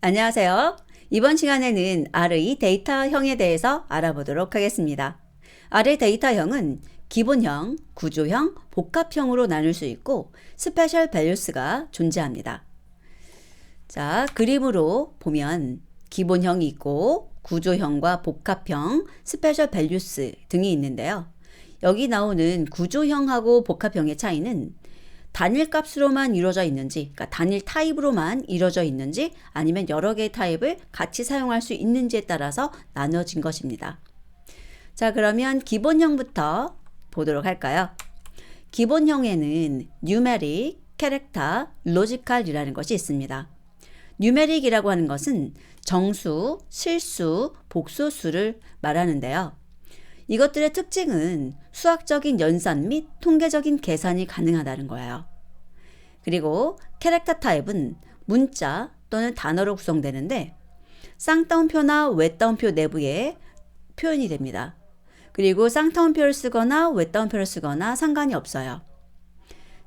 안녕하세요. 이번 시간에는 R의 데이터형에 대해서 알아보도록 하겠습니다. R의 데이터형은 기본형, 구조형, 복합형으로 나눌 수 있고 스페셜 밸류스가 존재합니다. 자, 그림으로 보면 기본형이 있고 구조형과 복합형, 스페셜 밸류스 등이 있는데요. 여기 나오는 구조형하고 복합형의 차이는 단일 값으로만 이루어져 있는지, 그러니까 단일 타입으로만 이루어져 있는지 아니면 여러 개의 타입을 같이 사용할 수 있는지에 따라서 나눠진 것입니다. 자, 그러면 기본형부터 보도록 할까요? 기본형에는 numeric, character, logical이라는 것이 있습니다. numeric이라고 하는 것은 정수, 실수, 복소수를 말하는데요. 이것들의 특징은 수학적인 연산 및 통계적인 계산이 가능하다는 거예요. 그리고 캐릭터 타입은 문자 또는 단어로 구성되는데 쌍따옴표나 외따옴표 내부에 표현이 됩니다. 그리고 쌍따옴표를 쓰거나 외따옴표를 쓰거나 상관이 없어요.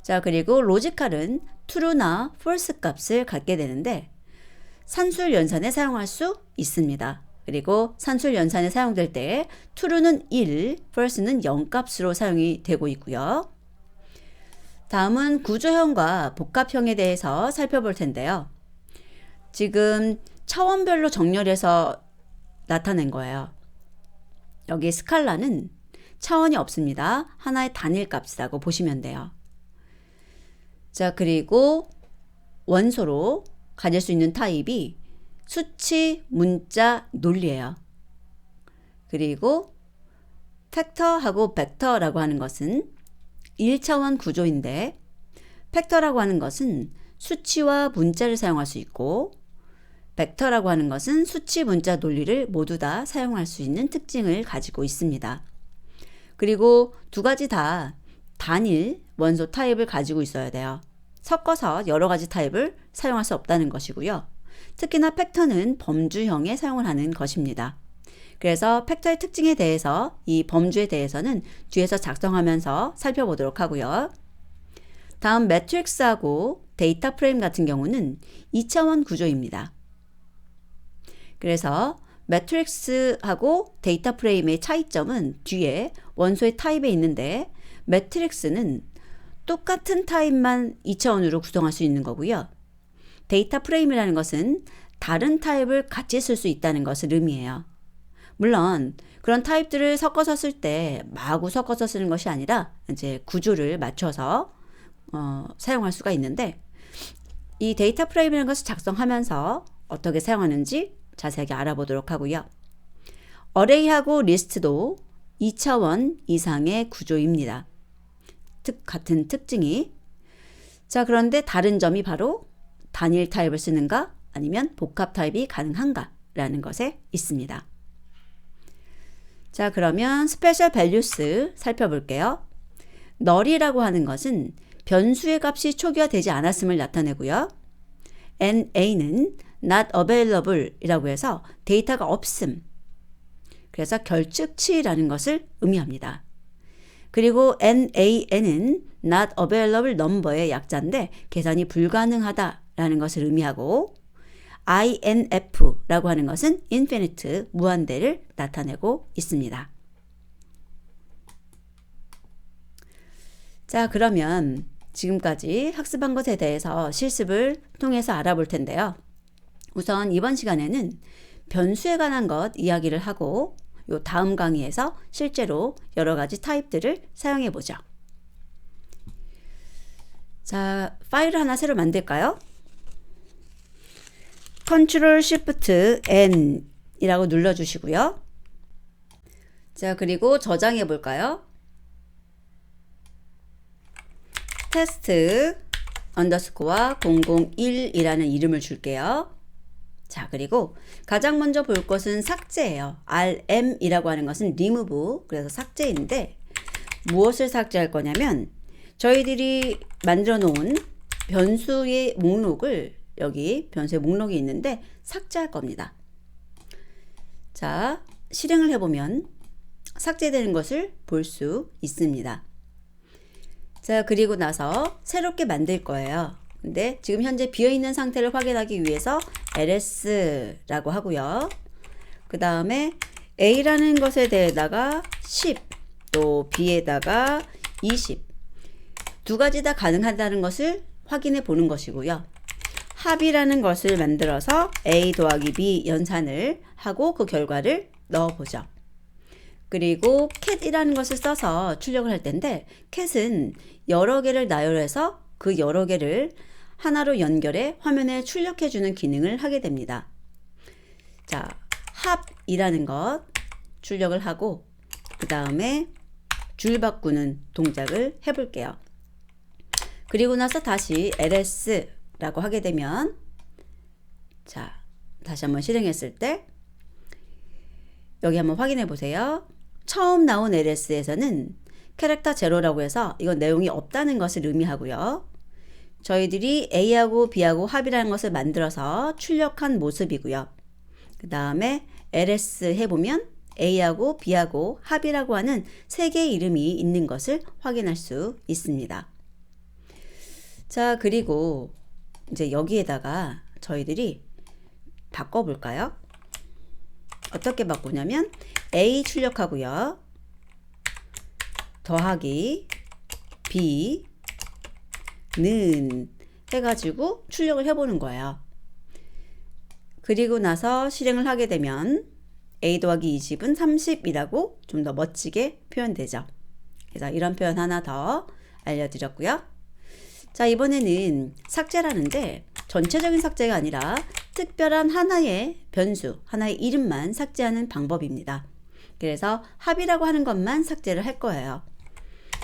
자, 그리고 로지컬은 true나 false 값을 갖게 되는데 산술 연산에 사용할 수 있습니다. 그리고 산술 연산에 사용될 때 true는 1, false는 0 값으로 사용이 되고 있고요. 다음은 구조형과 복합형에 대해서 살펴볼 텐데요. 지금 차원별로 정렬해서 나타낸 거예요. 여기 스칼라는 차원이 없습니다. 하나의 단일 값이라고 보시면 돼요. 자, 그리고 원소로 가질 수 있는 타입이 수치, 문자, 논리예요. 그리고 팩터하고 벡터라고 하는 것은 1차원 구조인데 팩터라고 하는 것은 수치와 문자를 사용할 수 있고 벡터라고 하는 것은 수치, 문자, 논리를 모두 다 사용할 수 있는 특징을 가지고 있습니다. 그리고 두 가지 다 단일 원소 타입을 가지고 있어야 돼요. 섞어서 여러 가지 타입을 사용할 수 없다는 것이고요. 특히나 팩터는 범주형에 사용을 하는 것입니다. 그래서 팩터의 특징에 대해서 이 범주에 대해서는 뒤에서 작성하면서 살펴보도록 하고요. 다음 매트릭스하고 데이터 프레임 같은 경우는 2차원 구조입니다. 그래서 매트릭스하고 데이터 프레임의 차이점은 뒤에 원소의 타입에 있는데 매트릭스는 똑같은 타입만 2차원으로 구성할 수 있는 거고요. 데이터 프레임이라는 것은 다른 타입을 같이 쓸 수 있다는 것을 의미해요. 물론 그런 타입들을 섞어서 쓸 때 마구 섞어서 쓰는 것이 아니라 이제 구조를 맞춰서 사용할 수가 있는데 이 데이터 프레임이라는 것을 작성하면서 어떻게 사용하는지 자세하게 알아보도록 하고요. 어레이하고 리스트도 2차원 이상의 구조입니다. 같은 특징이. 자, 그런데 다른 점이 바로 단일 타입을 쓰는가 아니면 복합 타입이 가능한가 라는 것에 있습니다. 자, 그러면 스페셜 밸류스 살펴볼게요. null이라고 하는 것은 변수의 값이 초기화되지 않았음을 나타내고요. NA는 not available 이라고 해서 데이터가 없음. 그래서 결측치라는 것을 의미합니다. 그리고 NAN은 not available number의 약자인데 계산이 불가능하다 라는 것을 의미하고 INF라고 하는 것은 infinite, 무한대를 나타내고 있습니다. 자, 그러면 지금까지 학습한 것에 대해서 실습을 통해서 알아볼 텐데요. 우선 이번 시간에는 변수에 관한 것 이야기를 하고 요 다음 강의에서 실제로 여러 가지 타입들을 사용해 보죠. 자, 파일을 하나 새로 만들까요? Ctrl Shift N 이라고 눌러주시고요. 자, 그리고 저장해 볼까요? 테스트 언더스코어 001이라는 이름을 줄게요. 자, 그리고 가장 먼저 볼 것은 삭제예요. RM이라고 하는 것은 remove, 그래서 삭제인데 무엇을 삭제할 거냐면 저희들이 만들어 놓은 변수의 목록을 여기 변수의 목록이 있는데 삭제할 겁니다. 자, 실행을 해보면 삭제되는 것을 볼 수 있습니다. 자, 그리고 나서 새롭게 만들 거예요. 근데 지금 현재 비어있는 상태를 확인하기 위해서 LS라고 하고요. 그 다음에 A라는 것에 대해다가 10, 또 B에다가 20. 두 가지 다 가능하다는 것을 확인해 보는 것이고요. 합이라는 것을 만들어서 A 더하기 B 연산을 하고 그 결과를 넣어보죠. 그리고 cat이라는 것을 써서 출력을 할 텐데 cat은 여러 개를 나열해서 그 여러 개를 하나로 연결해 화면에 출력해주는 기능을 하게 됩니다. 자, 합이라는 것 출력을 하고 그 다음에 줄 바꾸는 동작을 해볼게요. 그리고 나서 다시 LS라고 하게 되면 자, 다시 한번 실행했을 때 여기 한번 확인해 보세요. 처음 나온 LS에서는 캐릭터 제로라고 해서 이건 내용이 없다는 것을 의미하고요. 저희들이 A하고 B하고 합이라는 것을 만들어서 출력한 모습이고요. 그 다음에 LS 해보면 A하고 B하고 합이라고 하는 세 개의 이름이 있는 것을 확인할 수 있습니다. 자, 그리고 이제 여기에다가 저희들이 바꿔볼까요? 어떻게 바꾸냐면 A 출력하고요. 더하기 B는 해가지고 출력을 해보는 거예요. 그리고 나서 실행을 하게 되면 A 더하기 20은 30이라고 좀 더 멋지게 표현되죠. 그래서 이런 표현 하나 더 알려드렸고요. 자, 이번에는 삭제라는데 전체적인 삭제가 아니라 특별한 하나의 변수, 하나의 이름만 삭제하는 방법입니다. 그래서 합이라고 하는 것만 삭제를 할 거예요.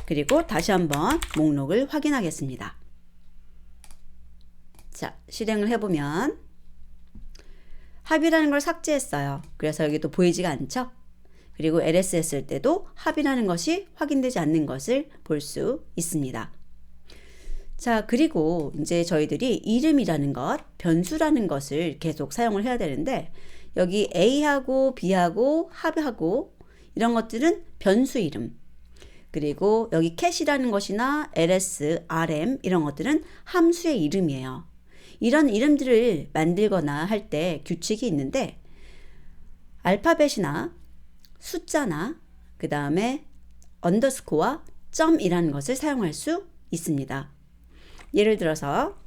그리고 다시 한번 목록을 확인하겠습니다. 자, 실행을 해보면 합이라는 걸 삭제했어요. 그래서 여기도 보이지가 않죠? 그리고 LS 했을 때도 합이라는 것이 확인되지 않는 것을 볼 수 있습니다. 자, 그리고 이제 저희들이 이름이라는 것, 변수라는 것을 계속 사용을 해야 되는데 여기 A하고 B하고 합하고 이런 것들은 변수 이름, 그리고 여기 cat이라는 것이나 ls, rm 이런 것들은 함수의 이름이에요. 이런 이름들을 만들거나 할 때 규칙이 있는데 알파벳이나 숫자나 그 다음에 언더스코어, 점이라는 것을 사용할 수 있습니다. 예를 들어서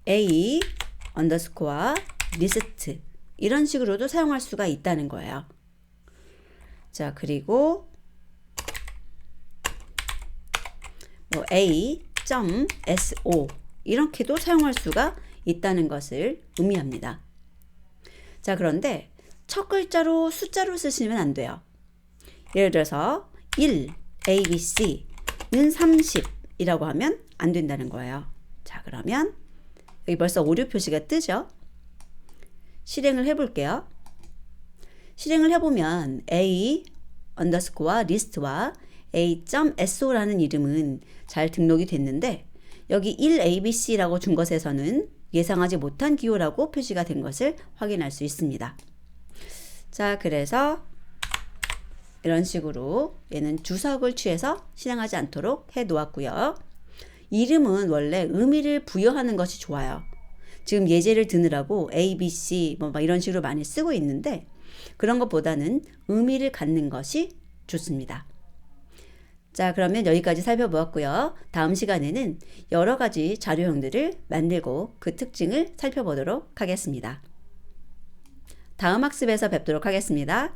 a 언더스코어 리스트 이런 식으로도 사용할 수가 있다는 거예요. 자, 그리고 a.so 이렇게도 사용할 수가 있다는 것을 의미합니다. 자, 그런데 첫 글자로 숫자로 쓰시면 안 돼요. 예를 들어서 1 ABC는 30이라고 하면 안 된다는 거예요. 자, 그러면 여기 벌써 오류 표시가 뜨죠? 실행을 해볼게요. 실행을 해보면 a 언더스코어 리스트와 a.so라는 이름은 잘 등록이 됐는데 여기 1abc라고 준 것에서는 예상하지 못한 기호라고 표시가 된 것을 확인할 수 있습니다. 자, 그래서 이런 식으로 얘는 주석을 취해서 실행하지 않도록 해 놓았고요. 이름은 원래 의미를 부여하는 것이 좋아요. 지금 예제를 드느라고 A, B, C 막 이런 식으로 많이 쓰고 있는데 그런 것보다는 의미를 갖는 것이 좋습니다. 자, 그러면 여기까지 살펴보았고요. 다음 시간에는 여러 가지 자료형들을 만들고 그 특징을 살펴보도록 하겠습니다. 다음 학습에서 뵙도록 하겠습니다.